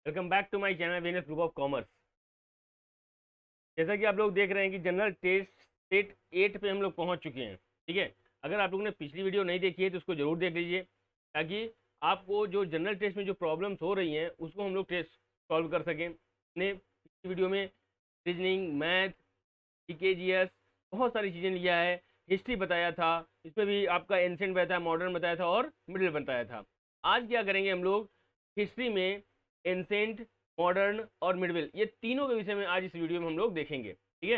Welcome back to my channel Venus group of commerce. जैसा कि आप लोग देख रहे हैं कि जनरल टेस्ट स्टेट 8 पे हम लोग पहुंच चुके हैं। ठीक है, अगर आप लोगों ने पिछली वीडियो नहीं देखी है तो उसको जरूर देख लीजिए, ताकि आपको जो जनरल टेस्ट में जो प्रॉब्लम्स हो रही हैं उसको हम लोग टेस्ट सॉल्व कर सकें। हमने पिछली वीडियो में रीजनिंग, मैथ, जीकेजीएस बहुत सारी चीज़ें लिया है। हिस्ट्री बताया था, इसमें भी आपका एंशिएंट बताया था, मॉडर्न बताया था और मिडिल बताया था। आज क्या करेंगे हम लोग, हिस्ट्री में एंशिएंट, मॉडर्न और मिडिल, ये तीनों के विषय में आज इस वीडियो में हम लोग देखेंगे। ठीक है,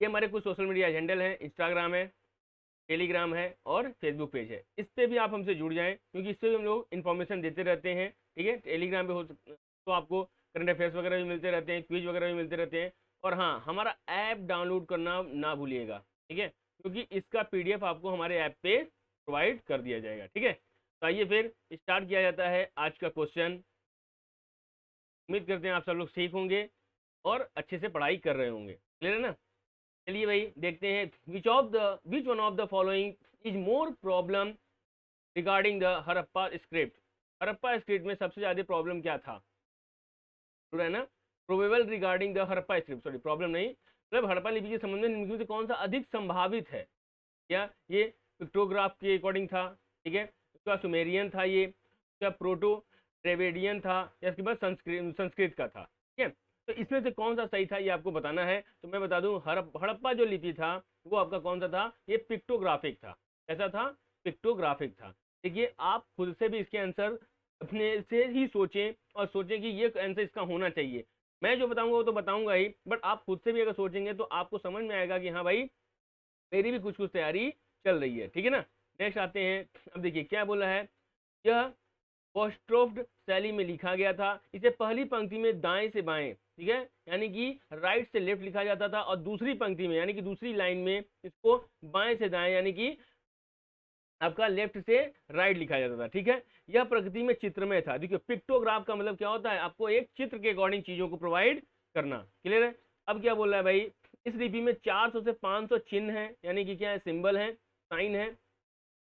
ये हमारे कुछ सोशल मीडिया हैंडल हैं, इंस्टाग्राम है, टेलीग्राम है और फेसबुक पेज है। इस पर भी आप हमसे जुड़ जाएं, क्योंकि इस पर भी हम लोग इन्फॉर्मेशन देते रहते हैं। ठीक है, टेलीग्राम पे हो तो आपको करंट अफेयर्स वगैरह भी मिलते रहते हैं, क्विज वगैरह भी मिलते रहते हैं। और हाँ, हमारा ऐप डाउनलोड करना ना भूलिएगा। ठीक है, क्योंकि इसका पीडीएफ आपको हमारे ऐप पे प्रोवाइड कर दिया जाएगा। ठीक है, तो आइए फिर स्टार्ट किया जाता है आज का क्वेश्चन। उम्मीद करते हैं आप सब लोग सेफ होंगे और अच्छे से पढ़ाई कर रहे होंगे। क्लियर है ना? चलिए भाई देखते हैं, which one of the following is more problem regarding the Harappa script. Harappa script में सबसे ज्यादा प्रॉब्लम क्या था? है ना, probable regarding the Harappa script, sorry problem नहीं, मतलब हड़प्पा लिपि के संबंध में निम्नलिखित में से कौन सा अधिक संभावित है? या ये पिक्टोग्राफ के अकॉर्डिंग था? ठीक है, उसका सुमेरियन था, ये उसका प्रोटो ट्रेवेडियन था, या इसके बाद संस्कृत का था। ठीक है, तो इसमें से कौन सा सही था ये आपको बताना है। तो मैं बता दूं, हड़प्पा जो लिपि था वो आपका कौन सा था? ये पिक्टोग्राफिक था। कैसा था? पिक्टोग्राफिक था। देखिए, आप खुद से भी इसके आंसर अपने से ही सोचें और सोचें कि ये आंसर इसका होना चाहिए। मैं जो बताऊंगा वो तो बताऊंगा ही, बट आप खुद से भी अगर सोचेंगे तो आपको समझ में आएगा कि हाँ भाई, मेरी भी कुछ कुछ तैयारी चल रही है। ठीक है ना? नेक्स्ट आते हैं, अब देखिए क्या बोला है। यह पोस्ट्रोफ्ड शैली में लिखा गया था। इसे पहली पंक्ति में दाएं से बाएं, ठीक है, यानी कि राइट से लेफ्ट लिखा जाता था, और दूसरी पंक्ति में यानी कि दूसरी लाइन में इसको बाएं से दाएं यानी कि आपका लेफ्ट से राइट लिखा जाता था। ठीक है, यह प्रकृति में चित्रमय था। देखिए, पिक्टोग्राफ का मतलब क्या होता है? आपको एक चित्र के अकॉर्डिंग चीजों को प्रोवाइड करना। क्लियर है? अब क्या बोल रहा है भाई, इस लिपि में 400 से 500 चिन्ह है, यानी कि क्या है, सिंबल है, साइन है,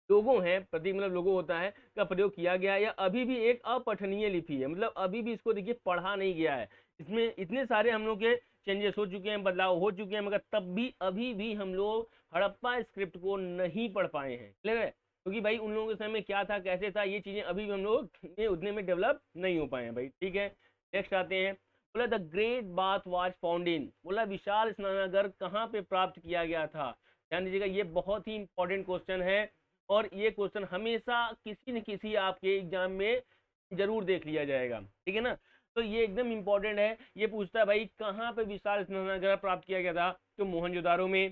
लोगो है, प्रतीक मतलब लोगो होता है, का प्रयोग किया गया है। या अभी भी एक अपठनीय लिपि है, मतलब अभी भी इसको देखिए पढ़ा नहीं गया है। इसमें इतने सारे हम लोग के चेंजेस हो चुके हैं, बदलाव हो चुके हैं, मगर तब भी अभी भी हम लोग हड़प्पा स्क्रिप्ट को नहीं पढ़ पाए हैं। क्लियर है? क्योंकि भाई उन लोगों के समय में क्या था, कैसे था, ये चीजें अभी भी हम लोग उतने में डेवलप नहीं हो पाए हैं भाई। ठीक है, नेक्स्ट आते हैं। बोला the great bath was found in, बोला विशाल स्नानागार कहाँ पे प्राप्त किया गया था? ध्यान दीजिएगा, ये बहुत ही इंपॉर्टेंट क्वेश्चन है, और ये क्वेश्चन हमेशा किसी न किसी आपके एग्जाम में जरूर देख लिया जाएगा। ठीक है ना? तो ये एकदम इंपॉर्टेंट है। ये पूछता है भाई, कहाँ पे विशाल स्नानागार प्राप्त किया गया था? तो मोहनजोदारो में,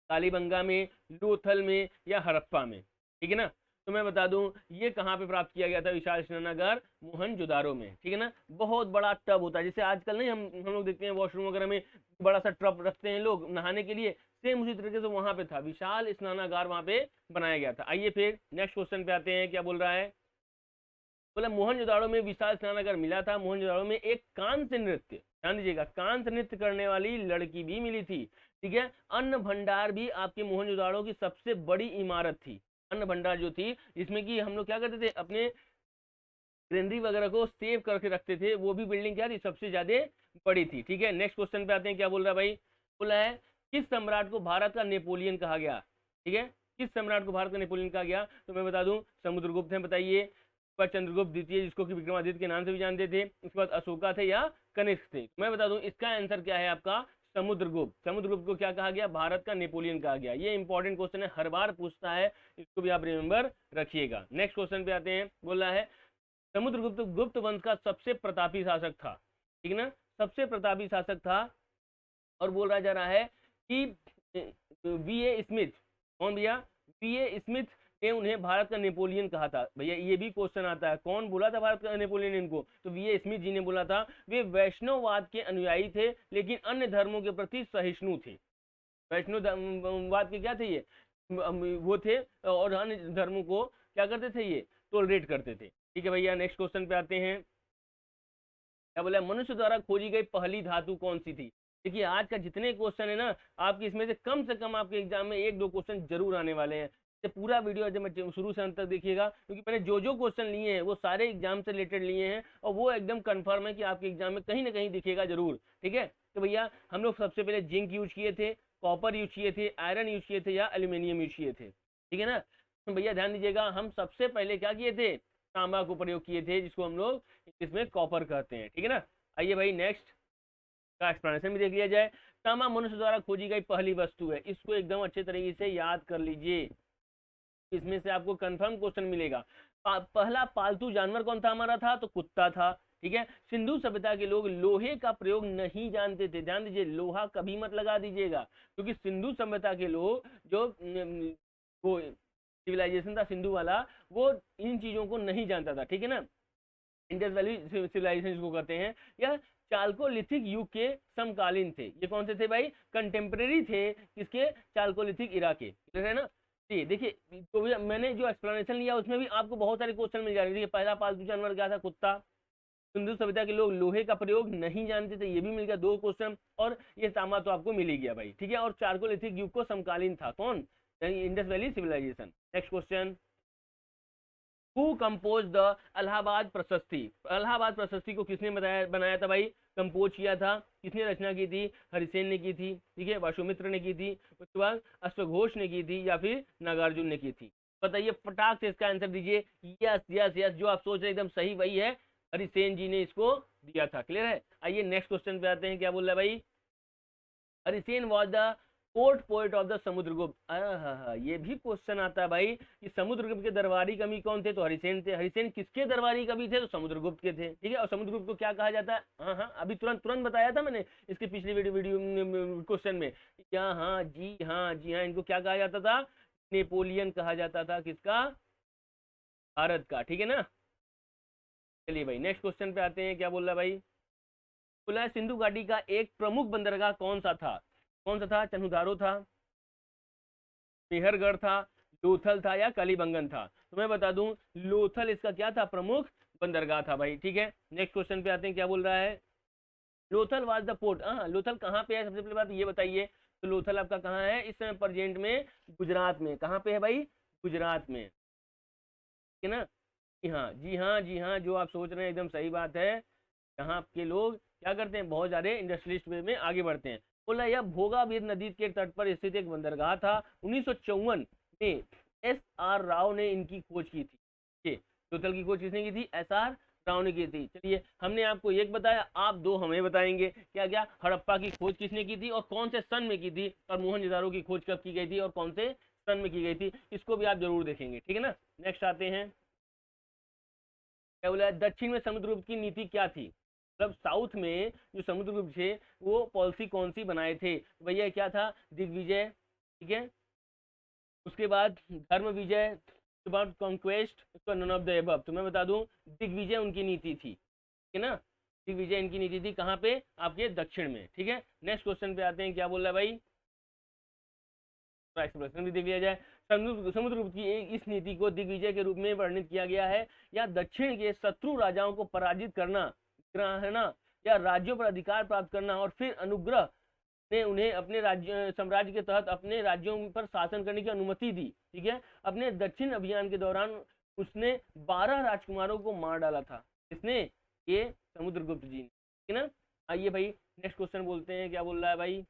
कालीबंगा में, लोथल में या हड़प्पा में। ठीक है ना? तो मैं बता दूं, ये कहाँ पे प्राप्त किया गया था विशाल स्नानागार? मोहनजोदारो में। ठीक है ना? बहुत बड़ा टब होता है, जैसे आजकल नहीं हम लोग देखते हैं वॉशरूम वगैरह में बड़ा सा टब रखते हैं लोग नहाने के लिए, सेम उसी तरीके से वहां पे था, विशाल स्नानागार वहां पे बनाया गया था। आइए फिर नेक्स्ट क्वेश्चन पे आते हैं, क्या बोल रहा है। बोला मोहनजोदाड़ो में विशाल स्नानागार मिला था, मोहनजोदाड़ो में एक कांस्य नृत्य, ध्यान दीजिएगा, कांस्य नृत्य करने वाली लड़की भी मिली थी। ठीक है, अन्न भंडार भी आपके मोहनजोदाड़ो की सबसे बड़ी इमारत थी। अन्न भंडार जो थी, जिसमें कि हम लोग क्या करते थे, अपने ग्रेनरी वगैरह को सेव करके रखते थे, वो भी बिल्डिंग क्या थी, सबसे ज्यादा बड़ी थी। ठीक है, नेक्स्ट क्वेश्चन पे आते हैं, क्या बोल रहा है भाई। बोला है, किस सम्राट को भारत का नेपोलियन कहा गया? ठीक है, किस सम्राट को भारत का नेपोलियन कहा गया? तो मैं बता दूं, समुद्रगुप्त है, बताइए। उसके बाद चंद्रगुप्त द्वितीय, जिसको कि विक्रमादित्य के नाम से भी जानते थे। उसके बाद अशोका थे या कनिष्क थे। मैं बता दूं, इसका आंसर क्या है आपका? समुद्रगुप्त। समुद्रगुप्त को क्या कहा गया? भारत का नेपोलियन कहा गया। ये इंपॉर्टेंट क्वेश्चन है, हर बार पूछता है, इसको भी आप रिमेंबर रखिएगा। नेक्स्ट क्वेश्चन पे आते हैं। बोला है, समुद्रगुप्त गुप्त वंश का सबसे प्रतापी शासक था। ठीक है ना? सबसे प्रतापी शासक था। और बोल रहा जा रहा है कि वी ए स्मिथ, कौन भैया? वी ए स्मिथ ने उन्हें भारत का नेपोलियन कहा था। भैया ये भी क्वेश्चन आता है, कौन बोला था भारत का नेपोलियन इनको? तो वी ए स्मिथ जी ने बोला था। वे वैष्णववाद के अनुयायी थे, लेकिन अन्य धर्मों के प्रति सहिष्णु थे। वैष्णववाद के क्या थे ये? वो थे, और अन्य धर्मों को क्या करते थे ये? टोलरेट करते थे। ठीक है भैया, नेक्स्ट क्वेश्चन पे आते हैं। क्या बोला? मनुष्य द्वारा खोजी गई पहली धातु कौन सी थी? देखिए, आज का जितने क्वेश्चन है ना, आपके इसमें से कम आपके एग्जाम में एक दो क्वेश्चन जरूर आने वाले हैं। ये पूरा वीडियो जब शुरू से अंत तक देखिएगा, क्योंकि मैंने जो जो क्वेश्चन लिए हैं वो सारे एग्जाम से रिलेटेड लिए हैं और वो एकदम कंफर्म है कि आपके एग्जाम में कहीं ना कहीं दिखेगा जरूर। ठीक है, तो भैया हम लोग सबसे पहले जिंक यूज किए थे, कॉपर यूज किए थे, आयरन यूज किए थे या एल्यूमिनियम यूज किए थे। ठीक है ना, तो भैया ध्यान दीजिएगा, हम सबसे पहले क्या किए थे, तांबा को प्रयोग किए थे, जिसको हम लोग इसमें कॉपर कहते हैं। ठीक है ना, आइए भाई नेक्स्ट का एक्सप्लेनेशन भी देख लिया जाए। तांबा मनुष्य द्वारा खोजी गई पहली वस्तु है, इसको एकदम अच्छे तरीके से याद कर लीजिए, इसमें से आपको कंफर्म क्वेश्चन मिलेगा। पहला पालतू जानवर कौन था हमारा, था तो कुत्ता था। ठीक है, सिंधु सभ्यता के लोग लोहे का प्रयोग नहीं जानते थे, ध्यान दीजिए, लोहा कभी मत लगा दीजिएगा, क्योंकि सिंधु सभ्यता के लोग जो वो सिविलाइजेशन था सिंधु वाला, वो इन चीजों को नहीं जानता था। ठीक है ना, इंडस वैली सिविलाइजेशन जिसको कहते हैं, या चाल्कोलिथिक युग के समकालीन थे। ये कौन से थे भाई, कंटेम्प्रेरी थे किसके, चाल्कोलिथिक इरा के। क्लियर है ना, जी देखिए, तो भी मैंने जो एक्सप्लेनेशन लिया उसमें भी आपको बहुत सारे क्वेश्चन मिल जाएंगे। पहला पालतू जानवर क्या था, कुत्ता। सिंधु सभ्यता के लोग लोहे का प्रयोग नहीं जानते थे, ये भी मिल गया 2 क्वेश्चन, और ये तांबा तो आपको मिल ही गया भाई। ठीक है, और चाल्कोलिथिक युग को समकालीन था कौन, Indus valley civilisation. Next question, who compose the Allahabad Prashasti, Allahabad प्रशस्ति को किसने बनाया था भाई, कंपोज किया था, किसने रचना की थी, हरिसेन ने की थी। ठीक है, वाशुमित्र ने की थी, उसके बाद अश्वघोष ने की थी, या फिर नागार्जुन ने की थी। बताइए फटाक से इसका आंसर दीजिए। यस यस यस, जो आप सोच रहे एकदम सही वही है, हरिसेन जी ने इसको दिया था। क्लियर है, आइए नेक्स्ट क्वेश्चन पे आते हैं, क्या बोल रहा है भाई, Harisen was the court poet of the Samudragupta. ये भी क्वेश्चन आता है भाई कि समुद्रगुप्त के दरबारी कवि कौन थे, तो हरिसेन थे। हरिसेन किसके दरबारी कवि थे, तो समुद्रगुप्त के थे। ठीक है, और समुद्रगुप्त को क्या कहा जाता है, हाँ अभी तुरंत तुरंत बताया था मैंने इसके पिछले वीडियो क्वेश्चन में, क्या, हाँ जी हाँ जी हाँ, इनको क्या कहा जाता था, नेपोलियन कहा जाता था, किसका, भारत का। ठीक है ना, चलिए भाई नेक्स्ट क्वेश्चन पे आते हैं, क्या बोल रहा है भाई, बोला सिंधु घाटी का एक प्रमुख बंदरगाह कौन सा था, कौन सा था, चंहुदारो था, मेहरगढ़ था, लोथल था, या कलीबंगन था। तो मैं बता दूं, लोथल इसका क्या था, प्रमुख बंदरगाह था भाई। ठीक है, नेक्स्ट क्वेश्चन पे आते हैं, क्या बोल रहा है, लोथल वाज द पोर्ट। हाँ, लोथल कहाँ पे है, सबसे पहले बात ये बताइए, तो लोथल आपका कहाँ है इस समय प्रेजेंट में, गुजरात में। कहाँ पे है भाई, गुजरात में। ठीक है ना, जी हाँ जी हाँ जी हाँ, जो आप सोच रहे हैं एकदम सही बात है। यहाँ के लोग क्या करते हैं, बहुत ज्यादा इंडस्ट्रियलिस्ट वे में आगे बढ़ते हैं। बोला यह भोगावीर नदी के तट पर स्थित एक बंदरगाह था। 1954 में SR राव ने इनकी खोज की थी। ये लोथल की खोज किसने की थी, SR राव ने की थी। चलिए, हमने आपको एक बताया, आप 2 हमें बताएंगे, क्या क्या, हड़प्पा की खोज किसने की थी और कौन से सन में की थी, और मोहनजोदारो की खोज कब की गई थी और कौन से सन में की गई थी, इसको भी आप जरूर देखेंगे। ठीक है ना, नेक्स्ट आते हैं, क्या बोला, दक्षिण में समुद्रगुप्त की नीति क्या थी, मतलब साउथ में जो समुद्रगुप्त थे वो पॉलिसी कौन सी बनाए थे, तो भैया क्या था, दिग्विजय। ठीक है, उसके बाद धर्म विजय, उसके बाद कॉन्क्वेस्ट, उसका नन ऑफ द एबव। तो मैं बता दूं, दिग्विजय उनकी नीति थी। ठीक है ना, दिग्विजय इनकी नीति थी, कहाँ पे, आपके दक्षिण में। ठीक है, नेक्स्ट क्वेश्चन पे आते हैं, क्या बोल रहा है भाई, एक्सप्रेशन भी देख लिया जाए। समुद्रगुप्त की इस नीति को दिग्विजय के रूप में वर्णित किया गया है, या दक्षिण के शत्रु राजाओं को पराजित करना, ग्रहणा, या राज्यों पर अधिकार प्राप्त करना, और फिर अनुग्रह ने उन्हें अपने राज्य साम्राज्य के तहत अपने राज्यों पर शासन करने की अनुमति दी। ठीक है, अपने दक्षिण अभियान के दौरान उसने 12 राजकुमारों को मार डाला था। किसने, ये समुद्रगुप्त जी ने। ठीक है ना, आइए भाई नेक्स्ट क्वेश्चन बोलते हैं, क्या बोल रहा है भाई,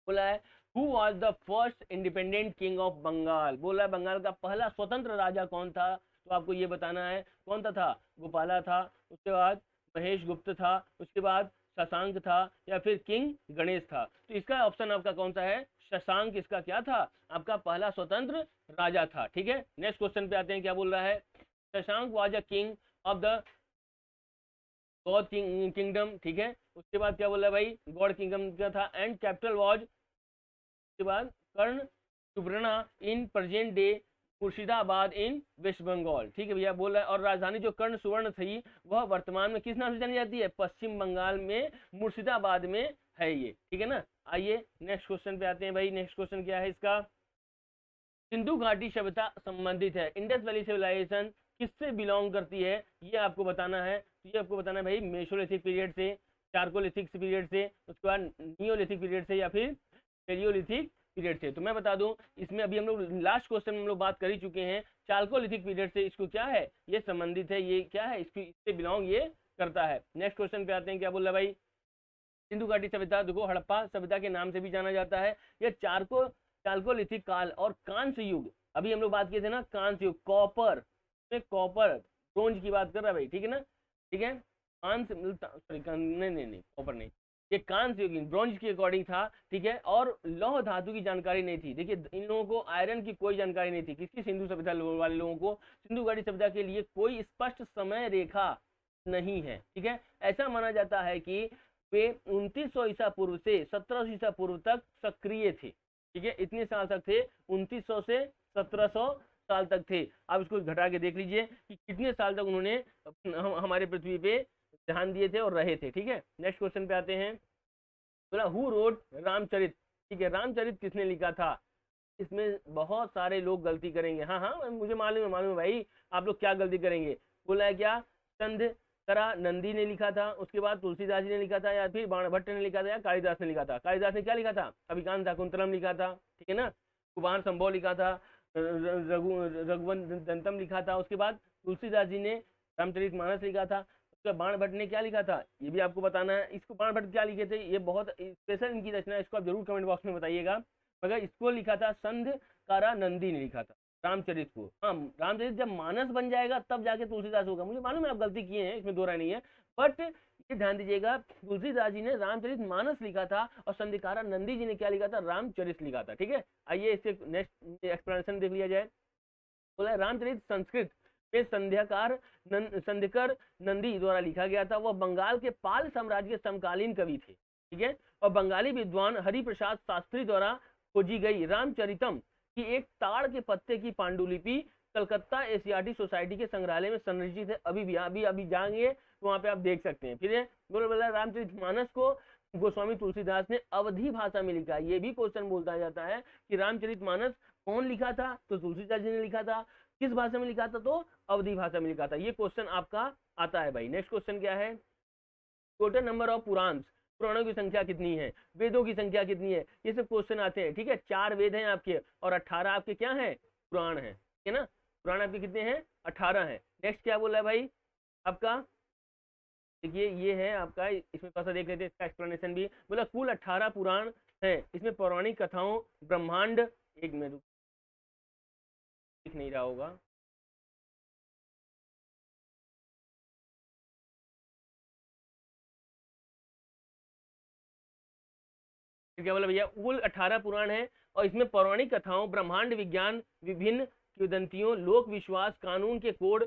बोला है who was the first independent king of Bengal. बोला है बंगाल का पहला स्वतंत्र राजा कौन था, तो आपको ये बताना है कौन था, गोपाला था, उसके बाद महेश गुप्त था, उसके बाद शशांक था, या फिर किंग गणेश था। तो इसका ऑप्शन आपका कौन सा है, शशांक इसका क्या था, आपका पहला स्वतंत्र राजा था। ठीक है, नेक्स्ट क्वेश्चन पे आते हैं, क्या बोल रहा है, Shashank was a king of the God kingdom. ठीक है, उसके बाद क्या बोल रहा है भाई, गॉड किंगडम क्या था, एंड कैपिटल वॉज, के बाद Karna Subarna in present day Murshidabad in West Bengal. ठीक है भैया, बोल रहा है, और राजधानी जो कर्ण सुवर्ण थी वह वर्तमान में किस नाम से जानी जाती है, पश्चिम बंगाल में मुर्शिदाबाद में है ये। ठीक है ना, आइए नेक्स्ट क्वेश्चन पे आते हैं भाई, नेक्स्ट क्वेश्चन क्या है इसका, सिंधु घाटी सभ्यता संबंधित है, इंडस वैली सिविलाइजेशन किससे बिलोंग करती है, ये आपको बताना है। तो ये आपको बताना है भाई, मेसोलिथिक पीरियड से, चारकोलिथिक पीरियड से, उसके बाद नियोलिथिक पीरियड से, या फिर पेलियोलिथिक पीरियड से। तो मैं बता दूं इसमें अभी हम लोग लास्ट क्वेश्चन में हम लोग बात कर ही चुके हैं, चाल्कोलिथिक पीरियड से इसको क्या है, ये संबंधित है, ये क्या है, इससे बिलोंग ये करता है। नेक्स्ट क्वेश्चन पे आते हैं, क्या बोल रहा है भाई, सिंधु घाटी सभ्यता, देखो हड़प्पा सभ्यता के नाम से भी जाना जाता है। यह चाल्कोलिथिक काल और कांस्य युग, अभी हम लोग बात किए थे ना कांस्य युग, कॉपर ब्रोंज की बात कर रहा है भाई, ठीक है ना, ठीक है, कांस्य सॉरी नहीं कॉपर नहीं, ये कांस्य युग ब्रोंज के अकॉर्डिंग था, ठीक है। और लौह धातु की जानकारी नहीं थी, देखिए इन लोगों को आयरन की कोई जानकारी नहीं थी, किसकी, सिंधु सभ्यता वाले लोगों को सिंधु घाटी सभ्यता के लिए कोई स्पष्ट समय रेखा नहीं है, ठीक है। ऐसा माना जाता है कि वे 2900 ईसा पूर्व से 1700 ईसा पूर्व तक सक्रिय थे, ठीक है, इतने साल तक थे, 2900 से 1700 साल तक थे। आप इसको घटा के देख लीजिए कि कितने साल तक उन्होंने हमारे पृथ्वी पे ध्यान दिए थे और रहे थे, ठीक है। नेक्स्ट क्वेश्चन पे आते हैं, बोला हु रोट रामचरित, ठीक है, रामचरित किसने लिखा था। इसमें बहुत सारे लोग गलती करेंगे, हाँ हाँ मुझे मालूम है भाई आप लोग क्या गलती करेंगे। बोला है क्या, संध्याकरा नंदी ने लिखा था, उसके बाद तुलसीदास जी ने लिखा था, या फिर बाणभट्ट ने लिखा था, या कालिदास ने लिखा था। कालिदास ने क्या लिखा था, अभिज्ञान शाकुंतलम लिखा था, ठीक है ना, कुमार संभव लिखा था, रघुवंशम लिखा था, उसके बाद तुलसीदास जी ने रामचरितमानस लिखा था, उसका बाणभट्ट ने क्या लिखा था ये भी आपको बताना है। इसको बाणभट्ट क्या लिखे थे, ये बहुत स्पेशल इनकी रचना है, इसको आप जरूर कमेंट बॉक्स में बताइएगा। मगर इसको लिखा था संध्याकरा नंदी ने लिखा था रामचरित को। हाँ, रामचरित जब मानस बन जाएगा तब जाके तुलसीदास होगा, मुझे मालूम है आप गलती किए हैं, इसमें दो राय नहीं है, बट ये ध्यान दीजिएगा तुलसीदास जी ने रामचरित मानस लिखा था और संध्याकरा नंदी जी ने क्या लिखा था, रामचरित लिखा था, ठीक है। आइए इससे नेक्स्ट एक्सप्लेनेशन देख लिया जाए। बोला रामचरित संस्कृत में संध्याकर नंदी द्वारा लिखा गया था, वह बंगाल के पाल साम्राज्य के समकालीन कवि थे, ठीक है, और बंगाली विद्वान हरिप्रसाद शास्त्री द्वारा खोजी गई रामचरितम की एक ताड़ के पत्ते की पांडुलिपि कलकत्ता एशियाटिक सोसाइटी के संग्रहालय में संरचित है। अभी जाएंगे तो वहां पे आप देख सकते हैं। फिर बोला रामचरितमानस को गोस्वामी तुलसीदास ने अवधी भाषा में लिखा। ये भी क्वेश्चन बोलता जाता है कि रामचरितमानस कौन लिखा था, तो तुलसीदास जी ने लिखा था, किस भाषा में लिखा था, तो अवधी भाषा में लिखा था। ये क्वेश्चन आपका आता है भाई। नेक्स्ट क्वेश्चन क्या है, टोटल नंबर ऑफ पुराणों की संख्या कितनी है, वेदों की संख्या कितनी है, ये सब क्वेश्चन आते हैं, ठीक है। 4 वेद हैं आपके और 18 आपके क्या है, पुराण है, ठीक है ना। पुराण आपके कितने हैं, 18 हैं। नेक्स्ट क्या बोला है भाई आपका, देखिए ये है आपका, इसमें थोड़ा सा देख लेते हैं इसका एक्सप्लेनेशन भी। बोला कुल 18 पुराण है, इसमें पौराणिक कथाओं, ब्रह्मांड, एक मिनट दिख नहीं रहा होगा, क्या बोला भैया, कुल 18 पुराण है और इसमें पौराणिक कथाओं, ब्रह्मांड, विज्ञान, विभिन्न किंवदंतियों, लोक विश्वास, कानून के कोड,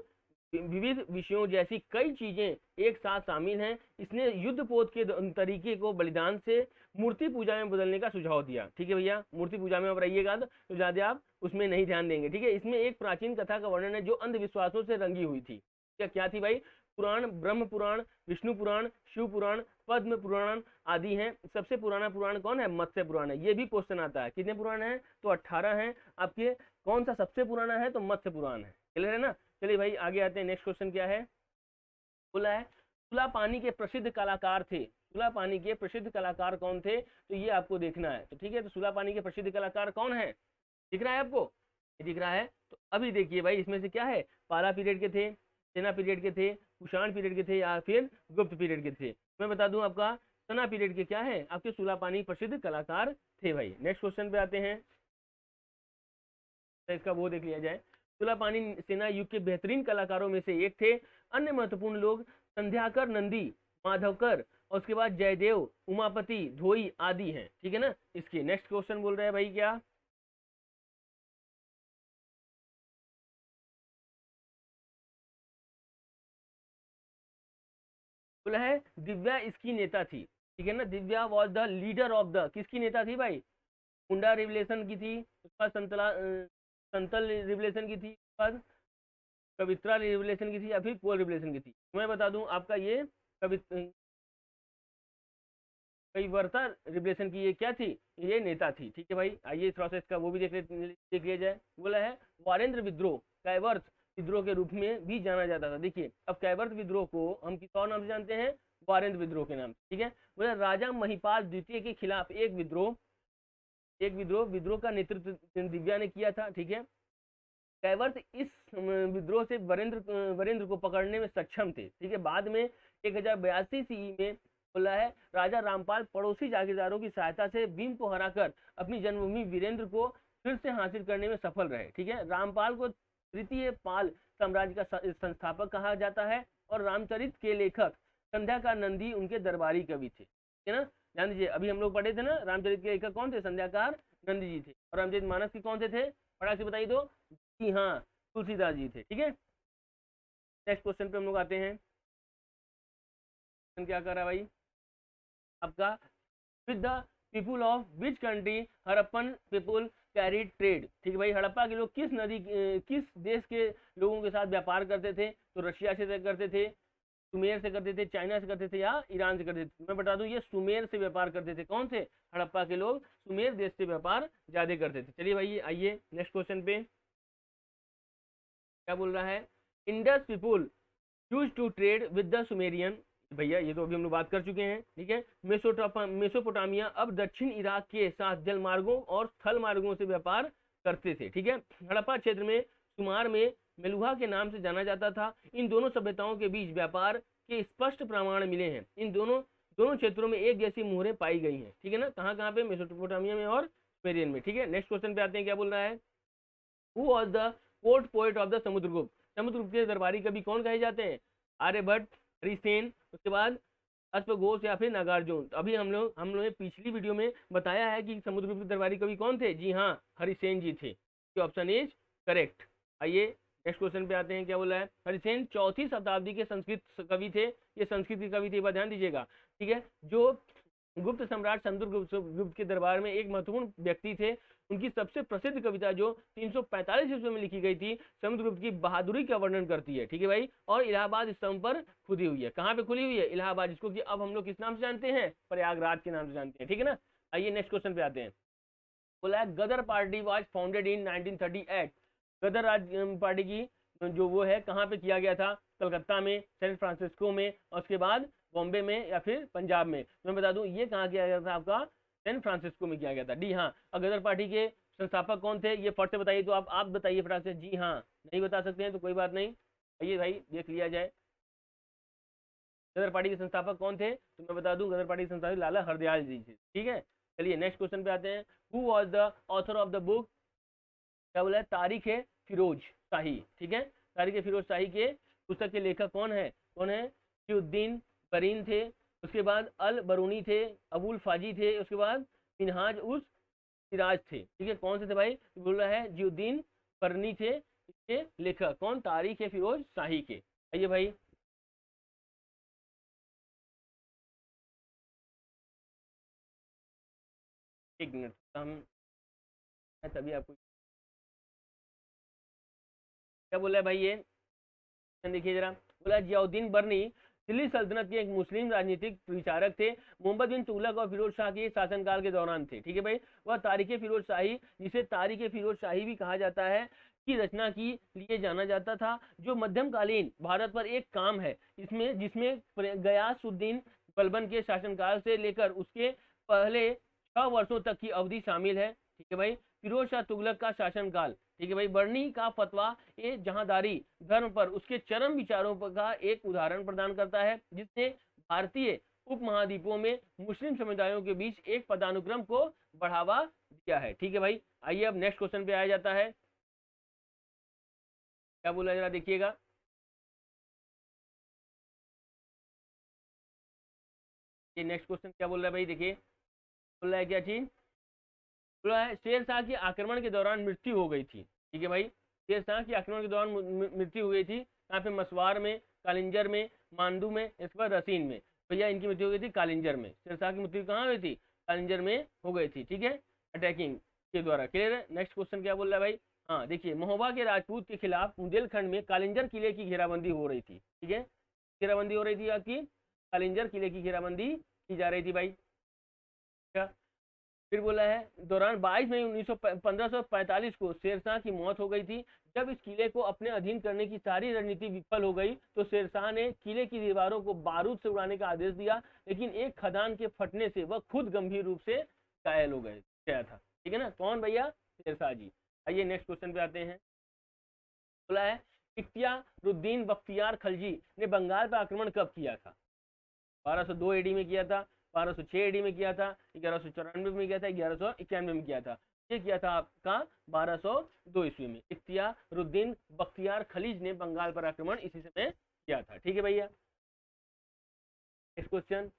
विविध विषयों जैसी कई चीजें एक साथ शामिल हैं। इसने युद्ध पोत के तरीके को बलिदान से मूर्ति पूजा में बदलने का सुझाव दिया, ठीक है भैया। मूर्ति पूजा में आप रहिएगा तो ज्यादा आप उसमें नहीं ध्यान देंगे, ठीक है। इसमें एक प्राचीन कथा का वर्णन है जो अंधविश्वासों से रंगी हुई थी। क्या थी भाई, पुराण, ब्रह्म पुराण, विष्णु पुराण, शिव पुराण, पद्म पुराण आदि हैं। सबसे पुराना पुराण कौन है, मत्स्य पुराण है। ये भी क्वेश्चन आता है, कितने पुराण है, तो 18 हैं आपके। कौन सा सबसे पुराना है, तो मत्स्य पुराण है, क्लियर है ना। चलिए भाई आगे आते हैं। नेक्स्ट क्वेश्चन क्या है, बोला है सुलापानी के प्रसिद्ध कलाकार थे। सुलापानी के प्रसिद्ध कलाकार कौन थे, तो ये आपको देखना है, तो ठीक है। तो सुलापानी के प्रसिद्ध कलाकार कौन है, दिख रहा है आपको, ये दिख रहा है। तो अभी देखिए भाई इसमें से क्या है, पाला पीरियड के थे, सेना पीरियड के थे, कुषाण पीरियड के थे, या फिर गुप्त पीरियड के थे। मैं बता दूं आपका सेना पीरियड के क्या है, आपके सुलापानी प्रसिद्ध कलाकार थे भाई। नेक्स्ट क्वेश्चन पे आते हैं, तो इसका वो देख लिया जाए। सुलापानी सेना युग के बेहतरीन कलाकारों में से एक थे। अन्य महत्वपूर्ण लोग संध्याकर नंदी, माधवकर, और उसके बाद जयदेव, उमापति, धोई आदि हैं, ठीक है ना। इसके नेक्स्ट क्वेश्चन बोल रहे हैं भाई क्या, बोला है दिव्या इसकी नेता थी, ठीक है ना। Divya was the leader of the, किसकी नेता थी भाई, मुंडा रिवलेशन की थी, उसके बाद संतल रिवलेशन की थी, उसके बाद कवित्रा रिवलेशन की थी, या फिर कोल रिवलेशन की थी। मैं बता दूं आपका ये कविवर्ता रिवलेशन की ये क्या थी, ये नेता थी, ठीक है भाई। आइए थोड़ा सा इसका वो भी देख लिया जाए। बोला है वारेंद्र विद्रोह कैवर्त विद्रोह के रूप में भी जाना जाता था। देखिए अब कैवर्त विद्रोह को हम किस और नाम से जानते हैं, वारेंद्र विद्रोह के नाम, ठीक है। बोला राजा महिपाल द्वितीय के खिलाफ एक विद्रोह एक विद्रोह का नेतृत्व दिव्या ने किया था, ठीक है। कैवर्त इस विद्रोह से वरेंद्र को पकड़ने में सक्षम थे, ठीक है। बाद में 1082 सीई में बोला है राजा रामपाल पड़ोसी जागीरदारों की सहायता से भीम को हराकर अपनी जन्मभूमि वीरेंद्र को फिर से हासिल करने में सफल रहे, ठीक है। रामपाल को तृतीय पाल साम्राज्य का संस्थापक कहा जाता है और रामचरित के लेखक संध्या का नंदी उनके दरबारी कवि थे, है ना। ध्यान दीजिए, अभी हम लोग पढ़े थे ना, रामचरित के लेखक कौन थे, संध्याकार नंदी जी थे। और रामचरित मानस के कौन से थे, फटाक से बताइए तो, जी हाँ, तुलसीदास जी थे, ठीक है। नेक्स्ट क्वेश्चन पे हम लोग आते हैं। क्या कर रहा है भाई आपका, with the people of which country Harappan people carry trade, ठीक है भाई। हड़प्पा के लोग किस देश के लोगों के साथ व्यापार करते थे, तो रशिया से करते थे, सुमेर से करते थे, चाइना से करते थे, या ईरान से करते थे। मैं बता दूं, ये सुमेर से व्यापार करते थे। कौन से, हड़प्पा के लोग सुमेर देश से व्यापार ज्यादा करते थे। चलिए भाई आइए नेक्स्ट क्वेश्चन पे, क्या बोल रहा है, Indus people use to trade with the Sumerian, भैया ये तो अभी हम लोग बात कर चुके हैं, ठीक है। मेसोपोटामिया अब दक्षिण इराक के साथ जल मार्गों और स्थल मार्गों से व्यापार करते थे, ठीक है। हड़प्पा क्षेत्र में सुमार में मेलुहा के नाम से जाना जाता था। इन दोनों सभ्यताओं के बीच व्यापार के स्पष्ट प्रमाण मिले हैं। इन दोनों क्षेत्रों में एक जैसी मुहरें पाई गई हैं, ठीक है ना। कहाँ पे, मेसोपोटामिया में और सुमेरियन में, ठीक है। नेक्स्ट क्वेश्चन पे आते हैं, क्या बोल रहा है, who was the court poet of the Samudragupta, Samudragupta के दरबारी कवि कौन कहे जाते हैं, आर्यभट्ट, हरिसेन, उसके बाद अश्वघोष या फिर नागार्जुन। तो अभी हम लोग ने पिछली वीडियो में बताया है कि समुद्रगुप्त के दरबारी कवि कौन थे, जी हाँ, हरिसेन जी थे। Option is correct. आइए नेक्स्ट क्वेश्चन पे आते हैं, क्या बोला है, हरिसेन 4वीं शताब्दी के संस्कृत कवि थे। ये संस्कृत के कवि थे, ध्यान दीजिएगा, ठीक है। जो गुप्त सम्राट समुद्रगुप्त के दरबार में एक महत्वपूर्ण व्यक्ति थे। उनकी सबसे प्रसिद्ध कविता जो 345 ईस्वी में लिखी गई थी, समुद्रगुप्त की बहादुरी का वर्णन करती है, ठीक है भाई। और इलाहाबाद स्तंभ पर खुदी हुई है। कहाँ पे खुली हुई है, इलाहाबाद, जिसको कि अब हम लोग किस नाम से जानते हैं, प्रयागराज के नाम से जानते हैं, ठीक है ना। आइए नेक्स्ट क्वेश्चन पे आते हैं। बोला है Ghadar party was founded in 1938, Ghadar party की जो वो है कहाँ पे किया गया था, कलकत्ता में, सैन फ्रांसिस्को में, और उसके बाद बॉम्बे में या फिर पंजाब में। मैं बता दूं ये कहाँ किया गया था, आपका सैन फ्रांसिस्को में किया गया था, डी हाँ। और गदर पार्टी के संस्थापक कौन थे, ये फट से बताइए तो, आप बताइए फटाक से, जी हाँ। नहीं बता सकते हैं तो कोई बात नहीं, आइए भाई देख लिया जाए। गदर पार्टी के संस्थापक कौन थे, तो मैं बता दूं गदर पार्टी के संस्थापक लाला हरदयाल जी थे, ठीक है। चलिए नेक्स्ट क्वेश्चन पे आते हैं, who was the author of the book, क्या बोला है, तारीख है फिरोज शाही, ठीक है। तारीख है फिरोज शाही के पुस्तक के लेखक कौन है, शिउद्दीन बरीन थे, उसके बाद अल बरूनी थे, अबुल फाजी थे, उसके बाद मिनहाज उस सिराज थे, ठीक है। कौन से थे भाई, बोल रहा है जियुद्दीन बरनी थे इसके लेखक, कौन, तारीख है फिरोज शाही के। आइए भाई एक मिनट, हम तभी आपको क्या बोला है भाई, ये देखिए जरा। बोला जियाउद्दीन बरनी दिल्ली सल्तनत के एक मुस्लिम राजनीतिक विचारक थे। मोहम्मद बिन तुगलक और फिरोज शाह के शासनकाल के दौरान थे, ठीक है भाई। वह तारीख फिरोज शाही, जिसे तारीख फिरोज शाही भी कहा जाता है, की रचना की लिए जाना जाता था, जो मध्यमकालीन भारत पर एक काम है, इसमें जिसमें गयासुद्दीन बलबन के शासनकाल से लेकर उसके पहले 6 वर्षों तक की अवधि शामिल है, ठीक है भाई। फिरोज शाह तुगलक का शासनकाल, ठीक है भाई। बर्नी का फतवा ए जहांदारी धर्म पर उसके चरम विचारों का एक उदाहरण प्रदान करता है, जिसने भारतीय उपमहाद्वीपों में मुस्लिम समुदायों के बीच एक पदानुक्रम को बढ़ावा दिया है, ठीक है भाई। आइए अब नेक्स्ट क्वेश्चन पे आया जाता है, क्या बोला जरा देखिएगा। ये नेक्स्ट क्वेश्चन क्या बोल रहा है भाई, देखिए बोल रहा है क्या चीज, बोला है शेर शाह के आक्रमण के दौरान मृत्यु हो गई थी, ठीक है भाई। शेर शाह के आक्रमण के दौरान मृत्यु हुई थी, यहाँ पे मसवार में, कालिंजर में, मांडू में, इस पर रसीन में। भैया इनकी मृत्यु हो गई थी कालिंजर में, शेर शाह की मृत्यु कहाँ हुई थी, कालिंजर में हो गई थी, ठीक है, अटैकिंग के द्वारा। क्लियर है। नेक्स्ट क्वेश्चन क्या बोल रहा है भाई, हाँ देखिए, महोबा के राजपूत के खिलाफ बुंदेलखंड में कालिंजर किले की घेराबंदी हो रही थी, ठीक है। घेराबंदी हो रही थी आपकी, कालिंजर किले की घेराबंदी की जा रही थी भाई। फिर बोला है दौरान 22 मई 1545 को शेरशाह की मौत हो गई थी। जब इस किले को अपने अधीन करने की सारी रणनीति विफल हो गई तो शेरशाह ने किले की दीवारों को बारूद से उड़ाने का आदेश दिया, लेकिन एक खदान के फटने से वह खुद गंभीर रूप से घायल हो गया था। ठीक है ना, कौन भैया, शेरशाह जी। आइए नेक्स्ट क्वेश्चन पे आते हैं। बोला है इख्तियारुद्दीन बख्तियार खलजी ने बंगाल पर आक्रमण कब किया था? 1202 एडी में किया था, 1206 एडी में किया था, 1194 में किया था, 1191 में किया था। ये किया था आपका 1202 ईस्वी में। इख्तियारुद्दीन बख्तियार खलीज ने बंगाल पर आक्रमण इसी समय किया था। ठीक है भैया। नेक्स्ट क्वेश्चन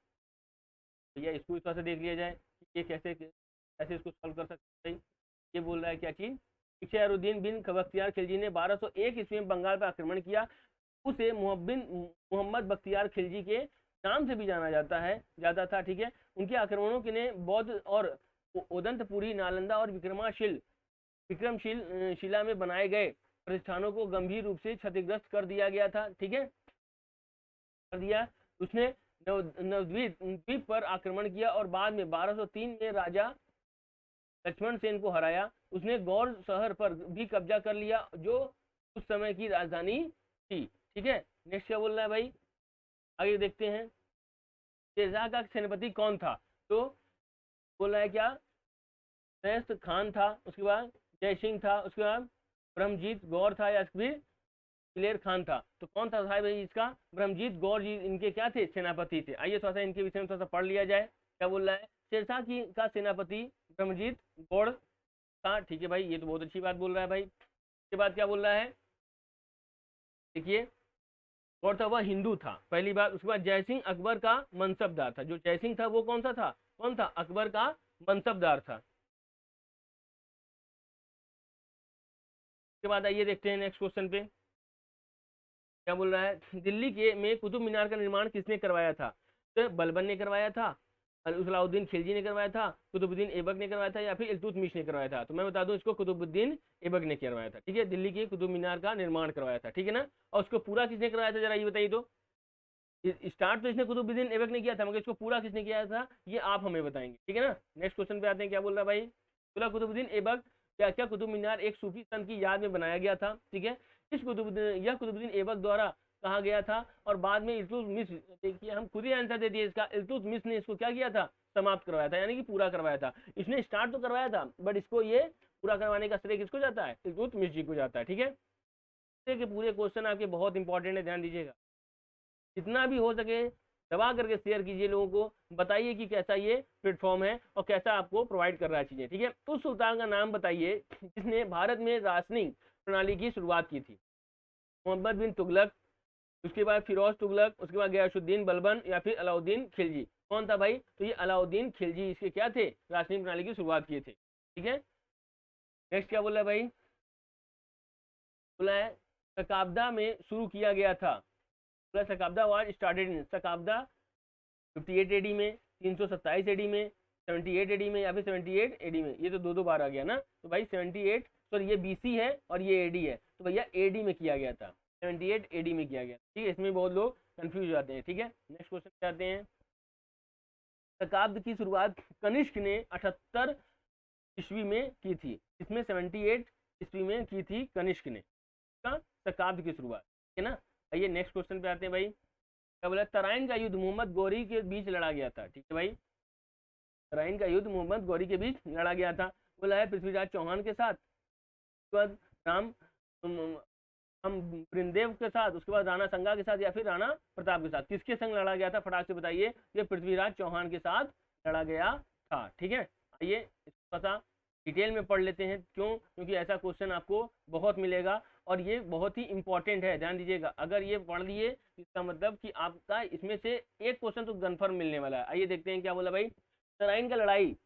भैया, इसको थोड़ा सा देख लिया जाए ये कैसे कैसे इसको सॉल्व कर सकते हैं। ये बोल रहा है क्या चीज, इख्तियारुद्दीन बिन बख्तियार खिलजी ने 1201 ईस्वी में बंगाल पर आक्रमण किया। उसे मोहम्मद बख्तियार खिलजी के नाम से भी जाता था। ठीक है, उनके आक्रमणों के ने बौद्ध और उदंतपुरी, नालंदा और विक्रमशील शिला में बनाए गए प्रतिष्ठानों को गंभीर रूप से क्षतिग्रस्त कर दिया गया था। ठीक है, कर दिया। उसने नवद्वीप पर आक्रमण किया और बाद में 1203 में राजा लक्ष्मण सेन को हराया। उसने गौर शहर पर भी कब्जा कर लिया जो उस समय की राजधानी थी। ठीक है, नेक्स्ट क्या बोल रहा है भाई, आगे देखते हैं। शेरशाह का सेनापति कौन था? तो बोल रहा है क्या, नयस्त खान था, उसके बाद जय सिंह था, उसके बाद ब्रह्मजीत गौर था या फिर दिलेर खान था। तो कौन था भाई इसका, ब्रह्मजीत गौर जी इनके क्या थे, सेनापति थे। आइए थोड़ा सा इनके विषय में थोड़ा सा पढ़ लिया जाए। क्या बोल रहा है, शेरशाह की का सेनापति ब्रह्मजीत गौड़ था। ठीक है भाई, ये तो बहुत अच्छी बात बोल रहा है भाई। इसके बाद क्या बोल रहा है, देखिए, गौड़ था वह हिंदू था, पहली बात। उसके बाद जयसिंह अकबर का मनसबदार था। जो जयसिंह था वो कौन सा था, कौन था, अकबर का मनसबदार था। उसके बाद आइए देखते हैं नेक्स्ट क्वेश्चन पे क्या बोल रहा है। दिल्ली के में कुतुब मीनार का निर्माण किसने करवाया था? तो बलबन ने करवाया था, अलाउद्दीन खिलजी ने करवाया था, कुतुबुद्दीन ऐबक ने करवाया था या फिर इल्तुतमिश ने करवाया था? तो मैं बता दूं इसको कुतुबुद्दीन ऐबक ने करवाया था। ठीक है, दिल्ली के कुतुब मीनार का निर्माण करवाया था। ठीक है ना, और उसको पूरा किसने करवाया था जरा ये बताइए। तो स्टार्ट तो इसने कुतुबुद्दीन ऐबक ने किया था, मगर इसको पूरा किसने किया था ये आप हमें बताएंगे। ठीक है ना, नेक्स्ट क्वेश्चन पे आते हैं। क्या बोल रहा है भाई, बोला कुतुबुद्दीन ऐबक क्या क्या कुतुब मीनार एक सूफी संत की याद में बनाया गया था। ठीक है, इस कुतुबुद्दीन ऐबक द्वारा कहा गया था और बाद में इल्तुतमिश, देखिए हम खुद ही आंसर दे दिए इसका, इल्तुतमिश ने इसको क्या किया था, समाप्त करवाया था, यानी कि पूरा करवाया था। इसने स्टार्ट तो करवाया था बट इसको ये पूरा करवाने का श्रेय किसको जाता है, इल्तुतमिश जी को जाता है। ठीक है, पूरे क्वेश्चन आपके बहुत इंपॉर्टेंट है, ध्यान दीजिएगा। जितना भी हो सके दबा करके शेयर कीजिए, लोगों को बताइए कि कैसा ये प्लेटफॉर्म है और कैसा आपको प्रोवाइड कर रहा है चीजें। ठीक है, उस सुल्तान का नाम बताइए जिसने भारत में राशनिंग प्रणाली की शुरुआत की थी। मोहम्मद बिन तुगलक, उसके बाद फिरोज तुगलक, उसके बाद गयासुद्दीन बलबन या फिर अलाउद्दीन खिलजी। कौन था भाई, तो ये अलाउद्दीन खिलजी इसके क्या थे, राशनिंग प्रणाली की शुरुआत किए थे। ठीक है, नेक्स्ट क्या बोला भाई, बोला है शकाब्दा में शुरू किया गया था। शकाब्दा वाज स्टार्टेड इन, शकाब्दा 58 एडी में, 327 एडी में, 78 एडी में या फिर 78 एडी में। ये तो दो बार आ गया ना, तो भाई 78, सॉरी ये बीसी है और ये एडी है, तो भैया एडी में किया गया था, 78 एडी में किया गया। ठीक है, इसमें बहुत लोग कंफ्यूज हो जाते हैं। ठीक है, नेक्स्ट क्वेश्चन पे आते हैं। शकाब्द की शुरुआत कनिष्क ने 78 ईस्वी में की थी। इसमें 78 ईस्वी में की थी कनिष्क ने शकाब्द की शुरुआत। ठीक है ना, आइए नेक्स्ट क्वेश्चन पे आते हैं भाई। क्या बोला, तराइन का युद्ध मोहम्मद गौरी के बीच लड़ा गया था। ठीक है भाई, तराइन का युद्ध मोहम्मद गौरी के बीच लड़ा गया था। बोला है पृथ्वीराज चौहान के साथ, उसके बाद राम हम वृंदेव के साथ, उसके बाद राणा संगा के साथ या फिर राणा प्रताप के साथ। किसके संग लड़ा गया था, फटाक से बताइए। ये पृथ्वीराज चौहान के साथ लड़ा गया था। ठीक है, आइए इसको थोड़ा डिटेल में पढ़ लेते हैं। क्यों, क्योंकि ऐसा क्वेश्चन आपको बहुत मिलेगा और ये बहुत ही इंपॉर्टेंट है, ध्यान दीजिएगा। अगर ये पढ़ लिए इसका मतलब कि आपका इसमें से एक क्वेश्चन तो कन्फर्म मिलने वाला है। आइए देखते हैं क्या बोला भाई। तराइन का लड़ाई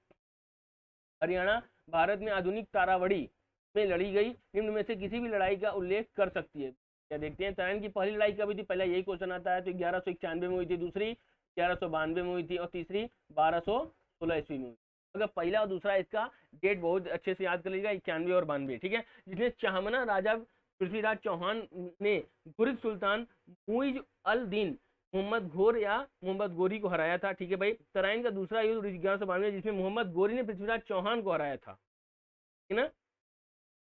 हरियाणा भारत में आधुनिक तारावड़ी में लड़ी गई निम्न में से किसी भी लड़ाई का उल्लेख कर सकती है। क्या देखते हैं, तराइन की पहली लड़ाई कब हुई थी, पहला यही क्वेश्चन आता है। तो 1191 में हुई थी, दूसरी 1192 में हुई थी और तीसरी 1216 ईस्वी में हुई। अगर पहला और दूसरा इसका डेट बहुत अच्छे से याद कर लीजिएगा, 91 और 92। ठीक है, जिसने चाहमना राजा पृथ्वीराज चौहान ने गुरिद सुल्तान मुइज अल दीन मोहम्मद घोर या मोहम्मद गोरी को हराया था। ठीक है भाई, तराइन का दूसरा युद्ध 1192 जिसमें मोहम्मद गोरी ने पृथ्वीराज चौहान को हराया था। ठीक है ना,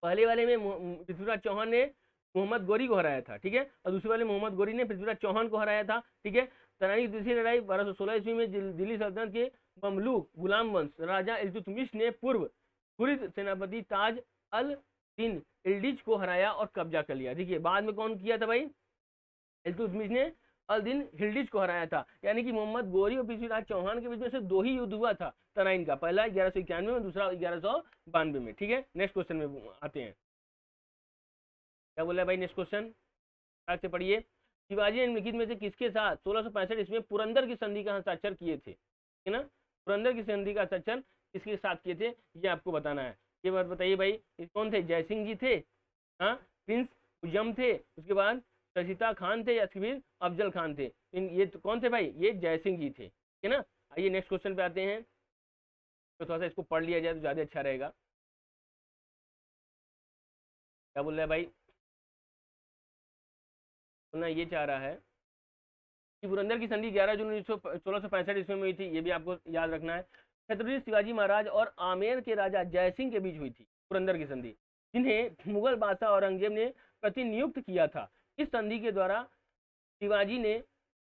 पहले वाले में पृथ्वीराज चौहान ने मोहम्मद गोरी को हराया था। ठीक है, और दूसरे वाले मोहम्मद गोरी ने पृथ्वीराज चौहान को हराया था। ठीक है, तराइन की दूसरी लड़ाई 1216 ईस्वी में दिल्ली सल्तनत के ममलूक गुलाम वंश राजा इल्तुतमिश ने पूर्व खुरिद सेनापति ताज अल दिन इल्डिज को हराया और कब्जा कर लिया। देखिए बाद में कौन किया था भाई, इल्तुतमिश ने अल दिन हिल्डिज को हराया था। यानी कि मोहम्मद गोरी और पृथ्वीराज चौहान के बीच में सिर्फ 2 ही युद्ध हुआ था तराइन का, पहला 1191 में, दूसरा 1192 में। ठीक है, नेक्स्ट क्वेश्चन में आते हैं। क्या बोला है भाई नेक्स्ट क्वेश्चन, से पढ़िए। शिवाजी निम्नलिखित में से किसके साथ 1665 ईस्वी में पुरंदर की संधि का हस्ताक्षर किए थे, है ना, पुरंदर की संधि का हस्ताक्षर किसके साथ किए थे ये आपको बताना है। ये बात बताइए भाई, कौन थे, जयसिंह जी थे, हाँ, प्रिंस उजम थे, उसके बाद रशीदा खान थे या फिर अफजल खान थे। ये तो कौन थे भाई, ये जयसिंह जी थे, है ना। आइए नेक्स्ट क्वेश्चन पे आते हैं, तो थोड़ा सा इसको पढ़ लिया जाए तो ज्यादा अच्छा रहेगा। क्या बोल रहा है भाई, सुनना ये चाह रहा है कि पुरंदर की संधि 11 जून 1665 ईस्वी में हुई थी, ये भी आपको याद रखना है। छत्रपति शिवाजी महाराज और आमेर के राजा जयसिंह के बीच हुई थी पुरंदर की संधि, जिन्हें मुगल बादशाह औरंगजेब ने प्रतिनियुक्त किया था। इस संधि के द्वारा शिवाजी ने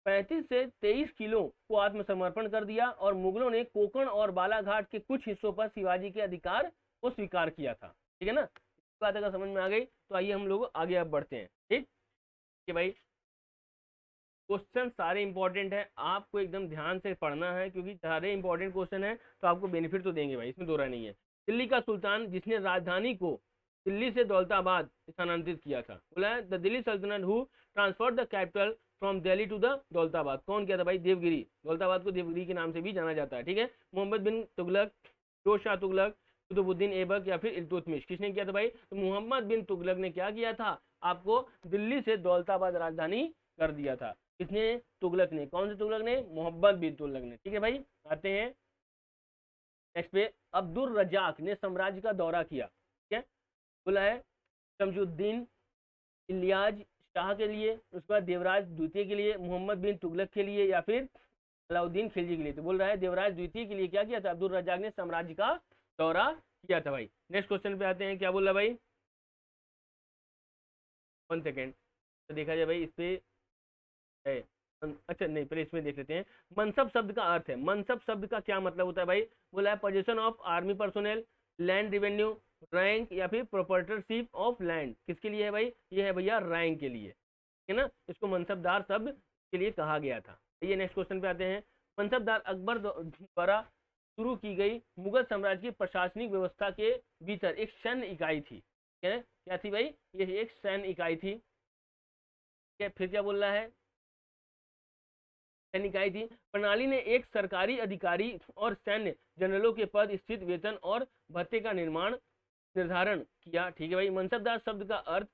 35 से 23 किलो को आत्मसमर्पण कर दिया और मुगलों ने कोंकण और बालाघाट के कुछ हिस्सों पर शिवाजी के अधिकार को स्वीकार किया था। ठीक है ना, बात अगर समझ में आ गई तो आइए हम लोग आगे अब बढ़ते हैं। ठीक है भाई, क्वेश्चन सारे इंपॉर्टेंट है, आपको एकदम ध्यान से पढ़ना है क्योंकि सारे इंपॉर्टेंट क्वेश्चन है, तो आपको बेनिफिट तो देंगे भाई, इसमें दो राय नहीं है। दिल्ली का सुल्तान जिसने राजधानी को दिल्ली से दौलताबाद स्थानांतरित किया था, बोला है the Delhi Sultanate who transferred the capital from Delhi to the Daulatabad. कौन किया था भाई, देवगिरी, दौलताबाद को देवगिरी के नाम से भी जाना जाता है। ठीक है, मोहम्मद बिन तुगलक, फिरोज शाह तुगलक, कुतुबुद्दीन ऐबक या फिर इल्तुतमिश, किसने किया था भाई, तो मोहम्मद बिन तुगलक ने क्या किया था, आपको दिल्ली से दौलताबाद राजधानी कर दिया था। किसने, तुगलक ने, कौन से तुगलक ने, मोहम्मद बिन तुगलक ने। ठीक है भाई, आते हैं नेक्स्ट पे। अब्दुल रजाक ने साम्राज्य का दौरा किया, ठीक है, बोला है शमसुद्दीन इलियाज शाह के लिए, उसके बाद देवराज द्वितीय के लिए, मोहम्मद बिन तुगलक के लिए या फिर अलाउद्दीन खिलजी के लिए। तो बोल रहा है देवराज द्वितीय के लिए क्या किया था, अब्दुल रजाक ने साम्राज्य का दौरा किया था भाई। नेक्स्ट क्वेश्चन पे आते हैं, क्या बोल रहा भाई, 1 सेकेंड, तो देखा जाए भाई इस पे है, अच्छा नहीं पहले इसमें देख लेते हैं। मनसब शब्द का अर्थ है, मनसब शब्द का क्या मतलब होता है भाई, बोला है position of army personnel, land revenue, rank या फिर प्रोपर्टरशिप ऑफ लैंड। किसके लिए है भाई, ये है भैया रैंक के लिए, है ना, इसको मनसबदार शब्द के लिए कहा गया था। ये नेक्स्ट क्वेश्चन पे आते हैं। मनसबदार अकबर द्वारा शुरू की गई मुगल साम्राज्य की प्रशासनिक व्यवस्था के भीतर एक सैन्य इकाई थी। क्या थी भाई, ये एक सैन्य इकाई थी। फिर क्या बोल रहा है, सैन्य इकाई थी। प्रणाली ने एक सरकारी अधिकारी और सैन्य जनरलों के पद स्थित वेतन और भत्ते का निर्धारण किया। ठीक है भाई, मनसबदार शब्द का अर्थ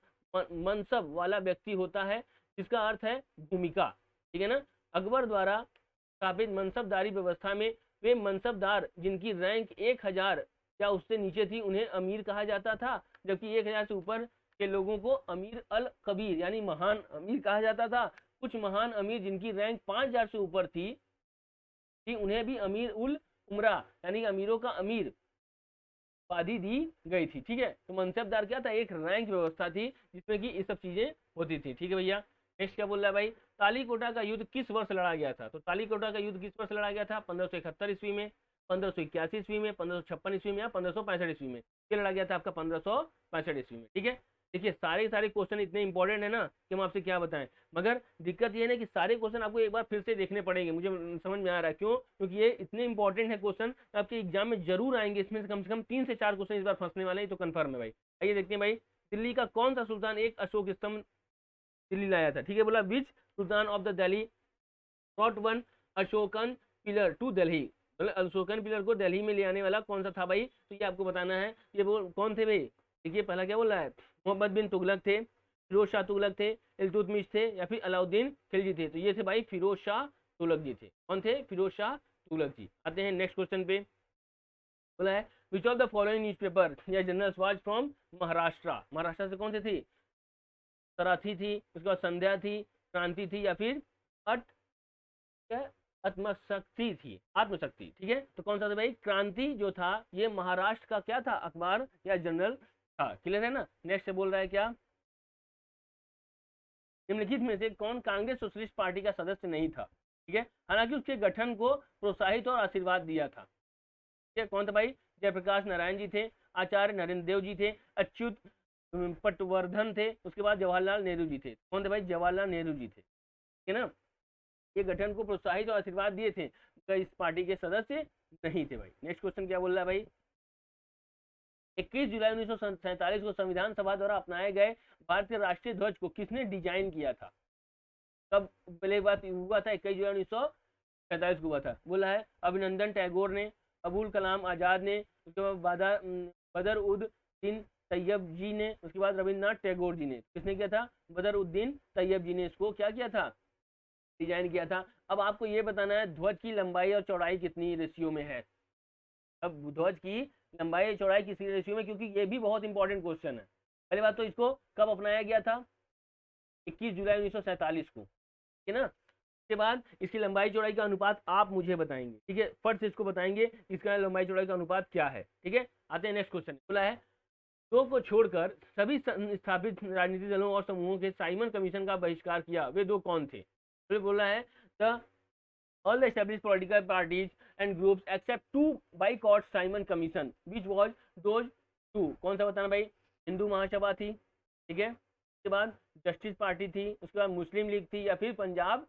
मनसब वाला व्यक्ति होता है जिसका अर्थ है भूमिका। ठीक है ना, अकबर द्वारा स्थापित मनसबदारी व्यवस्था में वे मनसबदार जिनकी रैंक 1000 या उससे नीचे थी उन्हें अमीर कहा जाता था, जबकि 1000 से ऊपर के लोगों को अमीर अल कबीर यानी महान अमीर कहा जाता था। कुछ महान अमीर जिनकी रैंक 5000 से ऊपर थी उन्हें भी अमीर उल उमरा यानी अमीरों का अमीर उपाधि दी गई थी। ठीक है, तो मनसबदार क्या था, एक रैंक व्यवस्था थी जिसमें कि ये सब चीजें होती थी। ठीक है भैया, नेक्स्ट क्या बोल रहा है भाई, तालीकोटा का युद्ध किस वर्ष लड़ा गया था, तो तालीकोटा का युद्ध किस वर्ष लड़ा गया था, 1571 ईस्वी में, 1581 ईस्वी में, 1556 ईस्वी में या 1565 ईस्वी में। ये लड़ा गया था आपका 1565 ईस्वी में। ठीक है, देखिए सारे क्वेश्चन इतने इंपॉर्टेंट है ना कि हम आपसे क्या बताएं, मगर दिक्कत ये है ना कि सारे क्वेश्चन आपको एक बार फिर से देखने पड़ेंगे। मुझे समझ में आ रहा है क्यों, क्योंकि ये इतने इंपॉर्टेंट है क्वेश्चन, आपके एग्जाम में जरूर आएंगे। इसमें से कम 3 से 4 क्वेश्चन इस बार फंसने वाले हैं, तो कन्फर्म है भाई। आइए देखते हैं भाई, दिल्ली का कौन सा सुल्तान एक अशोक स्तंभ दिल्ली लाया था। ठीक है, बोला which sultan of the Delhi not one Ashokan pillar to Delhi, मतलब अशोकन पिलर को दिल्ली में ले आने वाला कौन सा था भाई, तो ये आपको बताना है। ये वो कौन थे भाई, देखिए पहला क्या बोल रहा है, मोहम्मद बिन तुगलक थे, फिरोज शाह तुगलक थे, इल्तुतमिश थे या फिर अलाउद्दीन खिलजी थे। तो ये थे भाई फिरोज शाह तुगलक जी थे। कौन थे, फिरोज शाह तुगलक जी। आते हैं नेक्स्ट क्वेश्चन पे, बोला है which of the following newspaper या journals was from Maharashtra. Maharashtra से कौन से थी, सराथी थी, उसके बाद संध्या थी, क्रांति थी या फिर आत्मशक्ति थी, आत्मशक्ति। ठीक है, तो कौन सा था भाई, क्रांति जो था ये महाराष्ट्र का क्या था, अखबार या जर्नल था। क्लियर है ना। नेक्स्ट से बोल रहा है क्या, निम्नलिखित में से कौन कांग्रेस सोशलिस्ट पार्टी का सदस्य नहीं था। ठीक है, हालांकि उसके गठन को प्रोत्साहित और आशीर्वाद दिया था। ठीक है, कौन था भाई, जयप्रकाश नारायण जी थे, आचार्य नरेंद्र देव जी थे, अच्युत पटवर्धन थे, उसके बाद जवाहरलाल नेहरू जी थे। कौन थे भाई? जवाहरलाल नेहरू जी थे, ठीक है ना। ये गठन को प्रोत्साहित और आशीर्वाद दिए थे, इस पार्टी के सदस्य नहीं थे भाई। नेक्स्ट क्वेश्चन क्या बोल रहा है भाई? 21 जुलाई 1947 को संविधान सभा द्वारा अपनाए गए भारतीय राष्ट्रीय ध्वज को किसने डिजाइन किया था? कब पहले बात हुआ था? 21 जुलाई 1947 को हुआ था। बोला है अभिनंदन टैगोर ने, अबुल कलाम आजाद ने, उसके बाद बदरुद्दीन तैयब जी ने, उसके बाद रविन्द्रनाथ टैगोर जी ने। किसने किया था? बदरुद्दीन तैयब जी ने इसको क्या किया था? डिजाइन किया था। अब आपको ये बताना है ध्वज की लंबाई और चौड़ाई कितनी रेशियो में है। अब ध्वज की लंबाई चौड़ाई किसी रेशियो में, क्योंकि ये भी बहुत इंपॉर्टेंट क्वेश्चन है। पहली बात तो इसको कब अपनाया गया था? 21 जुलाई 1947 को, ठीक है ना। इसके बाद इसकी लंबाई चौड़ाई का अनुपात आप मुझे बताएंगे, ठीक है। फर्स्ट इसको बताएंगे इसका लंबाई चौड़ाई का अनुपात क्या है, ठीक है। आते हैं नेक्स्ट क्वेश्चन। बोला है दो को छोड़कर सभी स्थापित राजनीतिक दलों और समूहों के साइमन कमीशन का बहिष्कार किया, वे दो कौन थे? तो बोला है the all the established political parties and groups except two boycott Simon Commission, which was those two? कौन सा बताना भाई? हिंदू महासभा थी, ठीक है, उसके बाद जस्टिस पार्टी थी, उसके बाद मुस्लिम लीग थी, या फिर पंजाब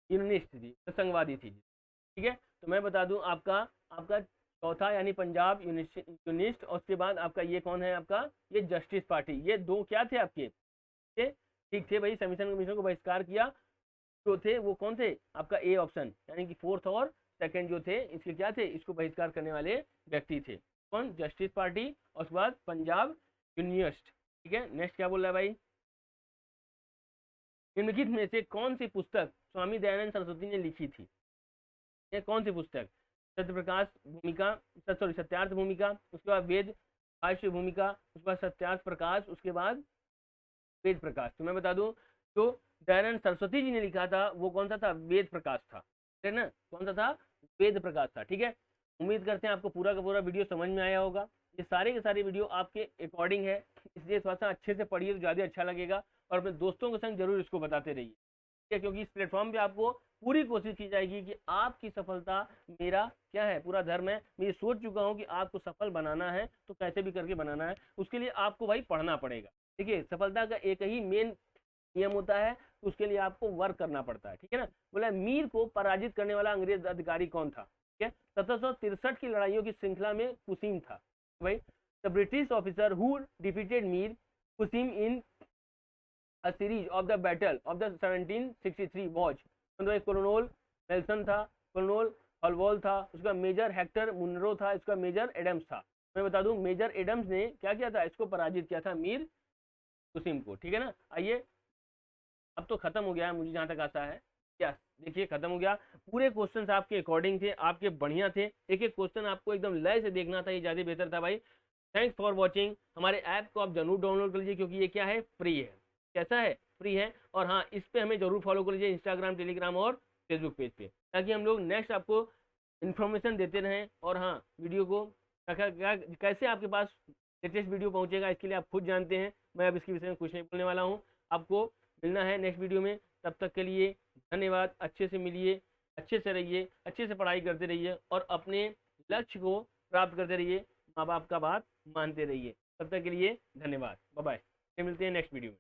यूनिस्ट थी, संघवादी थी, ठीक है। तो मैं बता दूं आपका आपका चौथा यानी पंजाब यूनिस्ट, और उसके बाद आपका ये कौन है? आपका ये जस्टिस पार्टी। ये दो क्या थे आपके? ठीक थे भाई। समीशन कमीशन को बहिष्कार किया जो थे वो कौन थे? आपका ए ऑप्शन, यानी कि फोर्थ और सेकंड जो थे इसके क्या थे? इसको बहिष्कार करने वाले व्यक्ति थे। कौन? जस्टिस पार्टी और उसके बाद पंजाब यूनिस्ट, ठीक है। नेक्स्ट क्या बोल रहा है भाई? निम्नलिखित में से कौन सी पुस्तक स्वामी दयानंद सरस्वती ने लिखी थी? ये कौन सी पुस्तक? सत्य प्रकाश भूमिका, सॉरी सत्यार्थ भूमिका, उसके बाद वेद भाष्य भूमिका, उसके बाद सत्यार्थ प्रकाश, उसके बाद वेद प्रकाश। तो मैं बता दूं जो दयानंद सरस्वती जी ने लिखा था वो कौन सा था? वेद प्रकाश था, ठीक है ना। कौन सा था? वेद प्रकाश था, ठीक है। उम्मीद करते हैं आपको पूरा का पूरा वीडियो समझ में आया होगा। ये सारे के सारे वीडियो आपके अकॉर्डिंग है, इसलिए थोड़ा सा अच्छे से पढ़िए तो ज़्यादा अच्छा लगेगा, और अपने दोस्तों के संग जरूर इसको बताते रहिए, ठीक है। क्योंकि इस प्लेटफॉर्म पे आपको पूरी कोशिश की जाएगी कि आपकी सफलता मेरा क्या है? पूरा धर्म है। मैं ये सोच चुका हूँ कि आपको सफल बनाना है तो कैसे भी करके बनाना है, उसके लिए आपको भाई पढ़ना पड़ेगा, ठीक है। सफलता का एक ही मेन नियम होता है, तो उसके लिए आपको वर्क करना पड़ता है, ठीक है ना। बोला मीर को पराजित करने वाला अंग्रेज अधिकारी कौन था? ठीक है, 1763 की लड़ाइयों की श्रृंखला में कुसीम था भाई। The British officer who defeated Mir Qasim in a series of the battle of the 1763 was colonel Nelson था, कोलोनल हॉलवॉल था, उसका मेजर हेक्टर मुनरो था, इसका मेजर एडम्स था। मैं बता दूं मेजर एडम्स ने क्या किया था? इसको पराजित किया था मीर कुसीम को, ठीक है ना। आइए अब तो खत्म हो गया है, मुझे जहां तक आता है। क्या देखिए खत्म हो गया। पूरे क्वेश्चंस आपके अकॉर्डिंग थे, आपके बढ़िया थे। एक एक क्वेश्चन आपको एकदम लय से देखना था, ये ज़्यादा बेहतर था भाई। Thanks for watching. हमारे ऐप को आप जरूर डाउनलोड कर लीजिए, क्योंकि ये क्या है? फ्री है। कैसा है? फ्री है। और हाँ, इस पर हमें जरूर फॉलो कर लीजिए, इंस्टाग्राम, टेलीग्राम और फेसबुक पेज पे, ताकि हम लोग नेक्स्ट आपको इन्फॉर्मेशन देते रहें। और हाँ, वीडियो को कैसे आपके पास लेटेस्ट वीडियो पहुंचेगा, इसके लिए आप खुद जानते हैं, मैं अब इसके विषय में कुछ नहीं बोलने वाला हूँ। आपको मिलना है नेक्स्ट वीडियो में, तब तक के लिए धन्यवाद। अच्छे से मिलिए, अच्छे से रहिए, अच्छे से पढ़ाई करते रहिए, और अपने लक्ष्य को प्राप्त करते रहिए। माँ बाप का बात मानते रहिए। तब तक के लिए धन्यवाद, बाय बाय। मिलते हैं नेक्स्ट वीडियो में।